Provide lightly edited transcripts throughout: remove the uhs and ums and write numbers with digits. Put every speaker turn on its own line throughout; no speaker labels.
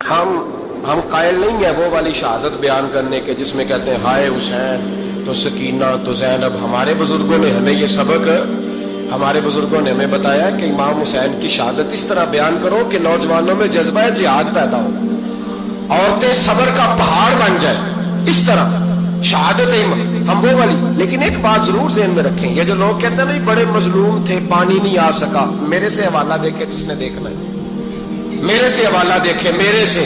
ہم قائل نہیں ہیں وہ والی شہادت بیان کرنے کے جس میں کہتے ہیں ہائے حسین تو سکینہ تو زینب. ہمارے بزرگوں نے ہمیں یہ سبق ہمارے بزرگوں نے ہمیں بتایا کہ امام حسین کی شہادت اس طرح بیان کرو کہ نوجوانوں میں جذبہ جہاد پیدا ہو, عورتیں صبر کا پہاڑ بن جائے. اس طرح شہادت ہم وہ والی. لیکن ایک بات ضرور ذہن میں رکھیں, یہ جو لوگ کہتے ہیں نا بڑے مظلوم تھے پانی نہیں آ سکا, میرے سے حوالہ دیکھے جس نے دیکھنا ہے, میرے سے حوالہ دیکھے. میرے سے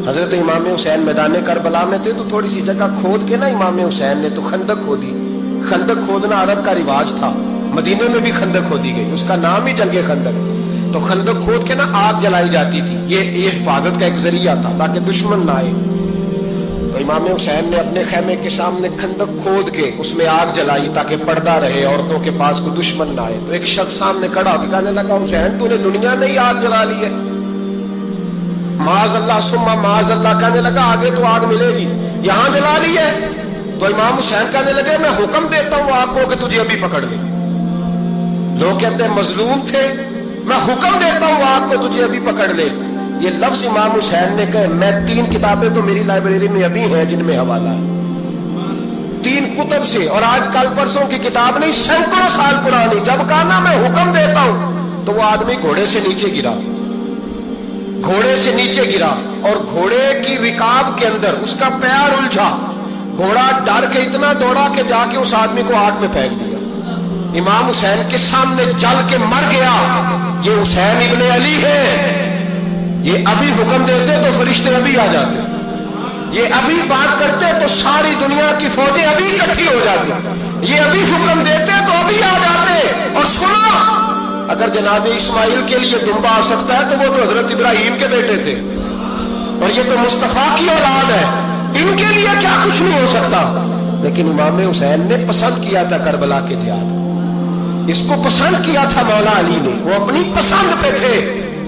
حضرت امام حسین میدان کربلا میں تھے تو تھوڑی سی جگہ کھود کے نا امام حسین نے تو خندق کھودی. خندق کھودنا عرب کا رواج تھا, مدینے میں بھی خندق کھودی گئی, اس کا نام ہی جنگ خندق. تو خندق کھود کے نا آگ جلائی جاتی تھی, یہ حفاظت کا ایک ذریعہ تھا تاکہ دشمن نہ آئے. تو امام حسین نے اپنے خیمے کے سامنے خندق کھود کے اس میں آگ جلائی تاکہ پردہ رہے, عورتوں کے پاس کوئی دشمن نہ آئے. تو ایک شخص سامنے کھڑا ہو کے کہنے لگا حسین تو نے دنیا میں ہی آگ جلا لی ہے. معاذ اللہ ثم معاذ اللہ, کہنے لگا آگے تو آگ ملے گی, یہاں جلا لی ہے. تو امام حسین کہنے لگے میں حکم دیتا ہوں آگ کو کہ تجھے ابھی پکڑ لے. لوگ کہتے ہیں مظلوم تھے, میں حکم دیتا ہوں آگ کو تجھے ابھی پکڑ لے. یہ لفظ امام حسین نے کہے. میں 3 کتابیں تو میری لائبریری میں ابھی ہیں جن میں حوالہ ہے, 3 کتب سے, اور آج کل پرسوں کی کتاب نہیں, سینکڑوں سال پرانی. جب کہا نا میں حکم دیتا ہوں تو وہ آدمی گھوڑے سے نیچے گرا, گھوڑے سے نیچے گرا, اور گھوڑے کی رکاب کے اندر اس کا پیر الجھا. گھوڑا ڈر کے اتنا دوڑا کہ جا کے اس آدمی کو آگ میں پھینک دیا. امام حسین کے سامنے جل کے مر گیا. یہ حسین ابن علی ہے. یہ ابھی حکم دیتے تو فرشتے ابھی آ جاتے, یہ ابھی بات کرتے تو ساری دنیا کی فوجیں ابھی اکٹھی ہو جاتی, یہ ابھی حکم دیتے تو ابھی آ جاتے. اور سنو, اگر جناب اسماعیل کے لیے دمبا آ سکتا ہے تو وہ تو حضرت ابراہیم کے بیٹے تھے, اور یہ تو مصطفیٰ کی اولاد ہے, ان کے لیے کیا کچھ نہیں ہو سکتا. لیکن امام حسین نے پسند کیا تھا کربلا کے جہاد, اس کو پسند کیا تھا مولا علی نے, وہ اپنی پسند پہ تھے.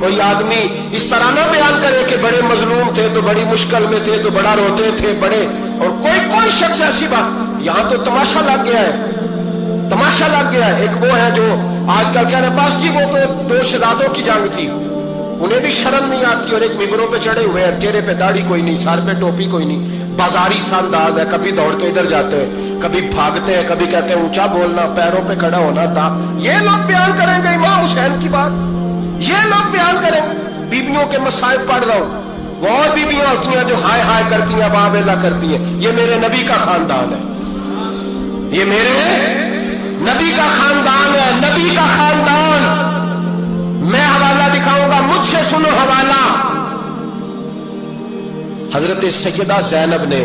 کوئی آدمی اس طرح نہ بیان کرے کہ بڑے مظلوم تھے تو بڑی مشکل میں تھے تو بڑا روتے تھے بڑے, اور کوئی شخص ایسی بات. یہاں تو تماشا لگ گیا ہے, تماشا لگ گیا ہے. ایک وہ ہے جو آج کل کہہ رہے بس جی وہ تو 2 شہزادوں کی جنگ تھی, انہیں بھی شرم نہیں آتی, اور ایک ممبروں پہ چڑھے ہوئے ہیں, چہرے پہ داڑھی کوئی نہیں, سر پہ ٹوپی کوئی نہیں, بازاری سا انداز ہے, کبھی دوڑ کے ادھر جاتے ہیں, کبھی بھاگتے ہیں, کبھی کہتے ہیں اونچا بولنا, پیروں پہ کھڑا ہونا تھا. یہ لوگ بیان کریں گے امام حسین کی بات, یہ لوگ بیان کریں. بیبیوں کے مسائل پڑھ رہا ہوں, وہ اور بیبیاں ہوتی ہیں جو ہائے ہائے کرتی ہیں, واہ ویلا کرتی ہیں. یہ میرے نبی کا خاندان ہے, یہ میرے نبی کا خاندان ہے, نبی کا خاندان. میں حوالہ دکھاؤں گا, مجھ سے سنو حوالہ. حضرت سیدہ زینب نے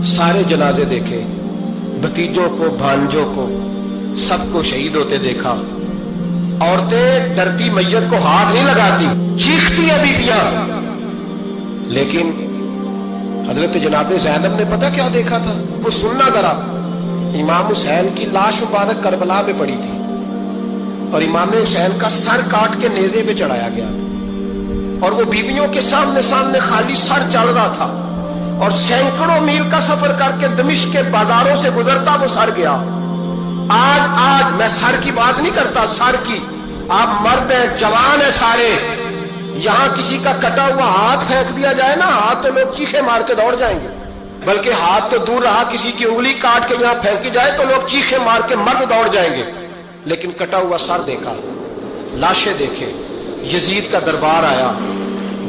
سارے جنازے دیکھے, بھتیجوں کو, بھانجوں کو, سب کو شہید ہوتے دیکھا. عورتیں ڈرتی میت کو ہاتھ نہیں لگاتی, چیختی ہیں بیبیاں. لیکن حضرت جناب زینب نے پتہ کیا دیکھا تھا, وہ سننا ذرا. امام حسین کی لاش مبارک کربلا میں پڑی تھی, اور امام حسین کا سر کاٹ کے نیزے پہ چڑھایا گیا تھا, اور وہ بیویوں کے سامنے خالی سر چل رہا تھا, اور سینکڑوں میل کا سفر کر کے دمشق کے بازاروں سے گزرتا وہ سر گیا. آج میں سر کی بات نہیں کرتا, سر کی. آپ مرد ہیں, جوان ہیں سارے, یہاں کسی کا کٹا ہوا ہاتھ پھینک دیا جائے نا, ہاتھ تو لوگ چیخے مار کے دوڑ جائیں گے, بلکہ ہاتھ تو دور رہا, کسی کی انگلی کاٹ کے یہاں پھینکی جائے تو لوگ چیخے مار کے مرد دوڑ جائیں گے. لیکن کٹا ہوا سر دیکھا, لاشیں دیکھے. یزید کا دربار آیا,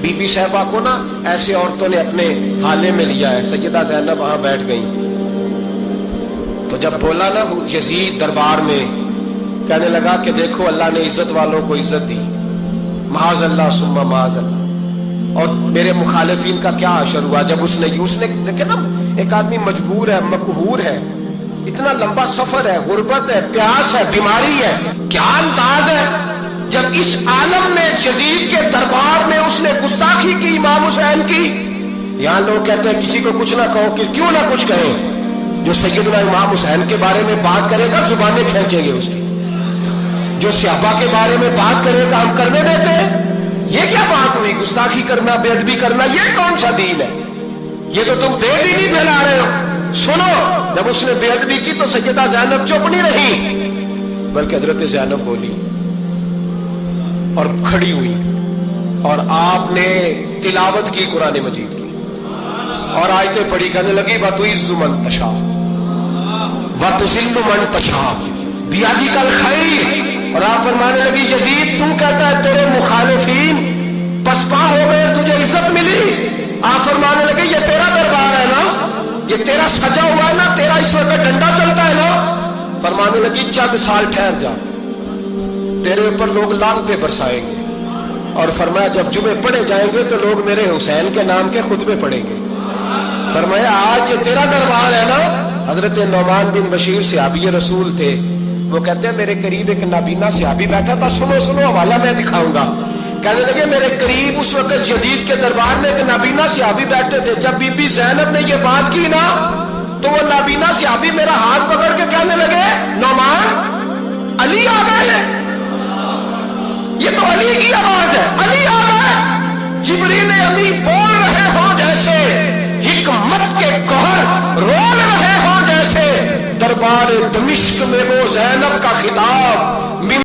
بی بی صاحبہ کو نا ایسے عورتوں نے اپنے حالے میں لیا ہے. سیدہ زینب وہاں بیٹھ گئیں, تو جب بولا نا یزید دربار میں, کہنے لگا کہ دیکھو اللہ نے عزت والوں کو عزت دی, معاذ اللہ ثم معاذ اللہ. اور میرے مخالفین کا کیا حشر ہوا جب اس نے دیکھے نا, ایک آدمی مجبور ہے, مقہور ہے, اتنا لمبا سفر ہے, غربت ہے, پیاس ہے, بیماری ہے, کیا انداز ہے جب اس عالم میں یزید کے دربار میں اس نے گستاخی کی امام حسین کی. یہاں لوگ کہتے ہیں کسی کو کچھ نہ کہو, کہ کیوں نہ کچھ کہیں. جو سیدنا امام حسین کے بارے میں بات کرے گا زبانیں کھینچیں گے اس کی, جو صحابہ کے بارے میں بات کرے گا ہم کرنے دیتے ہیں. یہ کیا بات ہوئی, گستاخی کرنا, بے ادبی کرنا, یہ کون سا دین ہے؟ یہ تو تم بے بھی نہیں پھیلا رہے ہو. سنو, جب اس نے بے ادبی کی تو سیدہ زینب چپ نہیں رہی, بلکہ حضرت زینب بولی اور کھڑی ہوئی اور آپ نے تلاوت کی قرآن مجید کی اور آیتیں پڑھی، کہنے لگی وَتُعِزُّ مَن تَشَاءُ وَتُذِلُّ مَن تَشَاءُ بِیَدِکَ الْخَیْرُ، اور آپ فرمانے لگی یزید تو کہتا ہے تیرے مخالفین پسپا ہو گئے، تجھے عزت ملی؟ آپ فرمانے لگے یہ تیرا دربار ہے نا، یہ تیرا سجا ہوا ہے نا، تیرا اس وقت ڈنڈا چلتا ہے نا؟ فرمانے لگی چند سال ٹھہر جا، تیرے اوپر لوگ لعنتیں برسائیں گے، اور فرمایا جب جمعے پڑھے جائیں گے تو لوگ میرے حسین کے نام کے خطبے پڑھیں گے۔ فرمایا آج یہ تیرا دربار ہے نا۔ حضرت نعمان بن بشیر صحابی رسول تھے، وہ کہتے ہیں میرے قریب ایک نابینا صحابی بیٹھا تھا، سنو سنو حوالہ میں دکھاؤں گا۔ کہنے لگے میرے قریب اس وقت یزید کے دربار میں ایک نابینا صحابی بیٹھے تھے، جب بی بی زینب نے یہ بات کی نا تو وہ نابینا صحابی میرا ہاتھ پکڑ کے کہنے لگے نعمان علی آ گئے ہیں، یہ تو علی کی آواز ہے، علی آ گئے، جبریل امی بول رہے ہو جیسے، حکمت کے گوہر رول رہے ہو جیسے، دربار دمشق میں وہ زینب کا خطاب